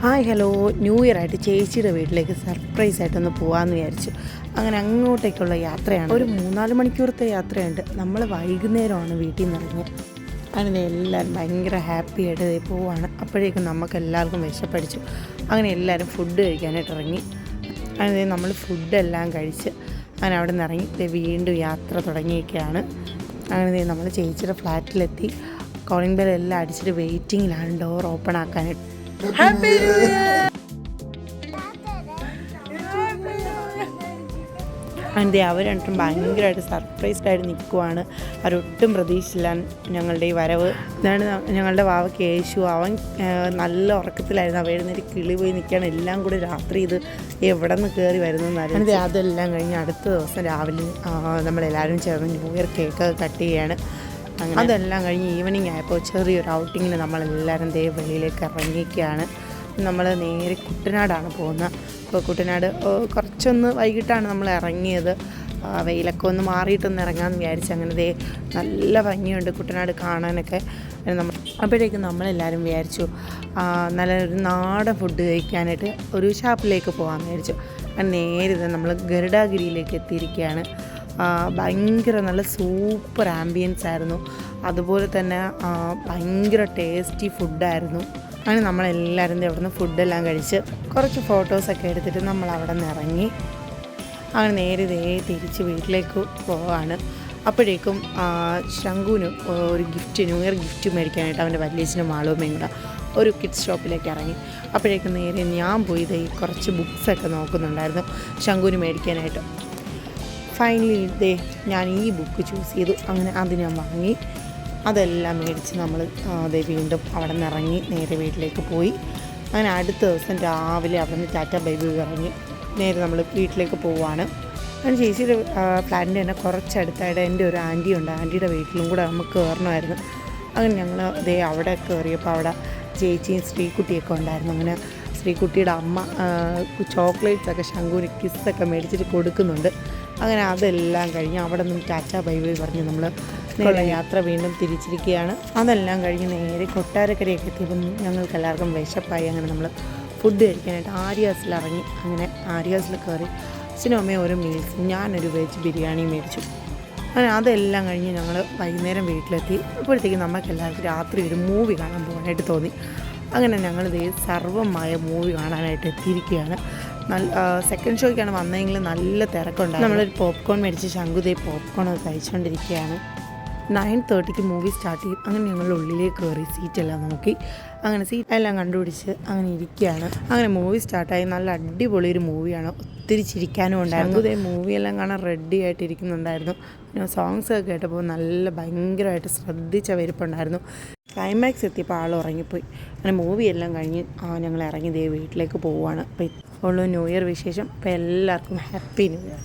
Hi hello, new year ആയിട്ട് ചേച്ചിയുടെ വീട്ടിലേക്ക് സർപ്രൈസായിട്ടൊന്ന് പോകാമെന്ന് വിചാരിച്ചു. അങ്ങനെ അങ്ങോട്ടേക്കുള്ള യാത്രയാണ്. ഒരു 3-4 മണിക്കൂറത്തെ യാത്രയുണ്ട്. നമ്മൾ വൈകുന്നേരമാണ് വീട്ടിൽ നിന്ന് ഇറങ്ങിയത്. അങ്ങനെ എല്ലാവരും ഭയങ്കര ഹാപ്പി ആയിട്ട് പോവാണ്. അപ്പോഴേക്കും നമുക്ക് എല്ലാവർക്കും വിശപ്പടിച്ചു. അങ്ങനെ എല്ലാവരും ഫുഡ് കഴിക്കാനായിട്ട് ഇറങ്ങി. അങ്ങനെ നമ്മൾ ഫുഡെല്ലാം കഴിച്ച് അങ്ങനെ അവിടെ നിന്ന് ഇറങ്ങി വീണ്ടും യാത്ര തുടങ്ങിയൊക്കെയാണ്. അങ്ങനെ നമ്മൾ ചേച്ചിയുടെ ഫ്ലാറ്റിലെത്തി. കോളിംഗ് ബെൽ എല്ലാം അടിച്ചിട്ട് വെയിറ്റിങ്ങിലാണ് ഡോർ ഓപ്പൺ ആക്കാനായിട്ട്. Happy new year! അതെ, അവർ രണ്ടും ഭയങ്കരമായിട്ട് സർപ്രൈസ്ഡായിട്ട് നിൽക്കുവാണ്. അവരൊട്ടും പ്രതീക്ഷിച്ചില്ല ഞങ്ങളുടെ ഈ വരവ്. ഇതാണ് ഞങ്ങളുടെ വാവ കേശു. അവൻ നല്ല ഉറക്കത്തിലായിരുന്നു. അവ എഴുന്നേറ്റ് കിളി പോയി നിൽക്കുകയാണ്. എല്ലാം കൂടി രാത്രി ഇത് എവിടെ നിന്ന് കയറി വരുന്നതെന്നായിരുന്നു. അതെ, അതെല്ലാം കഴിഞ്ഞ് അടുത്ത ദിവസം രാവിലെ നമ്മളെല്ലാവരും ചേർന്ന് ന്യൂ ഇയർ കേക്ക് കട്ട് ചെയ്യുകയാണ്. അങ്ങനെ അതെല്ലാം കഴിഞ്ഞ് ഈവനിങ് ആയപ്പോൾ ചെറിയൊരു ഔട്ടിങ്ങിന് നമ്മളെല്ലാവരും വെളിയിലേക്ക് ഇറങ്ങിയൊക്കെയാണ്. നമ്മൾ നേരെ കുട്ടനാടാണ് പോകുന്നത്. അപ്പോൾ കുട്ടനാട് കുറച്ചൊന്ന് വൈകിട്ടാണ് നമ്മൾ ഇറങ്ങിയത്. വെയിലൊക്കെ ഒന്ന് മാറിയിട്ടൊന്ന് ഇറങ്ങാമെന്ന് വിചാരിച്ചു. അങ്ങനെ നല്ല ഭംഗിയുണ്ട് കുട്ടനാട് കാണാനൊക്കെ. അപ്പോഴേക്കും നമ്മളെല്ലാവരും വിചാരിച്ചു നല്ലൊരു നാടൻ ഫുഡ് കഴിക്കാനായിട്ട് ഒരു ഷാപ്പിലേക്ക് പോകാമെന്ന് വിചാരിച്ചു. അങ്ങനെ നേരെ നമ്മൾ ഗരുഡാഗിരിയിലേക്ക് എത്തിയിരിക്കുകയാണ്. ഭയങ്കര നല്ല സൂപ്പർ ആംബിയൻസ് ആയിരുന്നു. അതുപോലെ തന്നെ ഭയങ്കര ടേസ്റ്റി ഫുഡായിരുന്നു. അങ്ങനെ നമ്മളെല്ലാവരും അവിടെ നിന്ന് ഫുഡെല്ലാം കഴിച്ച് കുറച്ച് ഫോട്ടോസൊക്കെ എടുത്തിട്ട് നമ്മൾ അവിടെ നിന്ന് ഇറങ്ങി. അങ്ങനെ നേരെ തിരിച്ച് വീട്ടിലേക്ക് പോവാണ്. അപ്പോഴേക്കും ശംഖുവിന് ഒരു ഗിഫ്റ്റ്, ന്യൂ ഇയർ ഗിഫ്റ്റ് മേടിക്കാനായിട്ട് അവൻ്റെ വലിയച്ഛനും മാളുമ്മയും കൂടെ ഒരു കിഡ്സ് ഷോപ്പിലേക്ക് ഇറങ്ങി. അപ്പോഴേക്കും നേരെ ഞാൻ പോയി കുറച്ച് ബുക്സൊക്കെ നോക്കുന്നുണ്ടായിരുന്നു ശംഖുവിന് മേടിക്കാനായിട്ട്. ഫൈനലി ഞാൻ ഈ ബുക്ക് ചൂസ് ചെയ്തു. അങ്ങനെ അത് ഞാൻ വാങ്ങി. അതെല്ലാം മേടിച്ച് നമ്മൾ വീണ്ടും അവിടെ നിന്ന് ഇറങ്ങി നേരെ വീട്ടിലേക്ക് പോയി. അങ്ങനെ അടുത്ത ദിവസം രാവിലെ അവിടെ നിന്ന് ടാറ്റ ബൈ ബൈ ഇറങ്ങി നേരെ നമ്മൾ വീട്ടിലേക്ക് പോവുകയാണ്. അങ്ങനെ ചേച്ചിയുടെ ഫ്ലാറ്റിൻ്റെ തന്നെ കുറച്ചടുത്തായിട്ട് എൻ്റെ ഒരു ആൻറ്റി ഉണ്ട്. ആൻറ്റിയുടെ വീട്ടിലും കൂടെ നമുക്ക് കയറണമായിരുന്നു. അങ്ങനെ ഞങ്ങൾ അവിടെ കയറിയപ്പോൾ അവിടെ ചേച്ചിയും ശ്രീകുട്ടിയൊക്കെ ഉണ്ടായിരുന്നു. അങ്ങനെ ശ്രീകുട്ടിയുടെ അമ്മ ചോക്ലേറ്റ്സൊക്കെ ശംഖുവിന് കിസ്സൊക്കെ മേടിച്ചിട്ട് കൊടുക്കുന്നുണ്ട്. അങ്ങനെ അതെല്ലാം കഴിഞ്ഞ് അവിടെ നിന്ന് ടാറ്റ ബൈ ബൈ പറഞ്ഞ് നമ്മൾ നേരെ യാത്ര വീണ്ടും തിരിച്ചിരിക്കുകയാണ്. അതെല്ലാം കഴിഞ്ഞ് നേരെ കൊട്ടാരക്കരയൊക്കെ എത്തിയപ്പോൾ ഞങ്ങൾക്ക് എല്ലാവർക്കും വിശപ്പായി. അങ്ങനെ നമ്മൾ ഫുഡ് കഴിക്കാനായിട്ട് ആര്യാസിൽ ഇറങ്ങി. അങ്ങനെ ആര്യാസിൽ കയറി അച്ഛനും ഒരു മീൽസും ഞാനൊരു വെജ് ബിരിയാണി മേടിച്ചു. അങ്ങനെ അതെല്ലാം കഴിഞ്ഞ് ഞങ്ങൾ വൈകുന്നേരം വീട്ടിലെത്തി. അപ്പോഴത്തേക്കും നമുക്ക് എല്ലാവർക്കും രാത്രി ഒരു മൂവി കാണാൻ പോകാനായിട്ട് തോന്നി. അങ്ങനെ ഞങ്ങൾ സർവ്വമായ മൂവി കാണാനായിട്ട് എത്തിയിരിക്കുകയാണ്. സെക്കൻഡ് ഷോയ്ക്കാണ് വന്നതെങ്കിൽ നല്ല തിരക്കുണ്ടായിരുന്നു. നമ്മളൊരു പോപ്കോൺ മേടിച്ച് ശംഖു പോപ്കോൺ കഴിച്ചുകൊണ്ടിരിക്കുകയാണ്. 9:30 മൂവി സ്റ്റാർട്ട് ചെയ്യും. അങ്ങനെ ഞങ്ങൾ ഉള്ളിലേക്ക് കയറി സീറ്റെല്ലാം നോക്കി. അങ്ങനെ സീറ്റെല്ലാം കണ്ടുപിടിച്ച് അങ്ങനെ ഇരിക്കുകയാണ്. അങ്ങനെ മൂവി സ്റ്റാർട്ടായി. നല്ല അടിപൊളി ഒരു മൂവിയാണ്. ഒത്തിരി ചിരിക്കാനും ഉണ്ടായിരുന്നു. മൂവിയെല്ലാം കാണാൻ റെഡി ആയിട്ടിരിക്കുന്നുണ്ടായിരുന്നു. പിന്നെ സോങ്സൊക്കെ കേട്ടപ്പോൾ നല്ല ഭയങ്കരമായിട്ട് ശ്രദ്ധിച്ച വരിപ്പുണ്ടായിരുന്നു. ക്ലൈമാക്സ് എത്തിയപ്പോൾ ആൾ ഉറങ്ങിപ്പോയി. അങ്ങനെ മൂവിയെല്ലാം കഴിഞ്ഞ് ഞങ്ങൾ ഇറങ്ങി വീട്ടിലേക്ക് പോവുകയാണ്. അപ്പോൾ ഉള്ളൂ ന്യൂ ഇയർ വിശേഷം. അപ്പോൾ എല്ലാവർക്കും ഹാപ്പി ന്യൂ ഇയർ.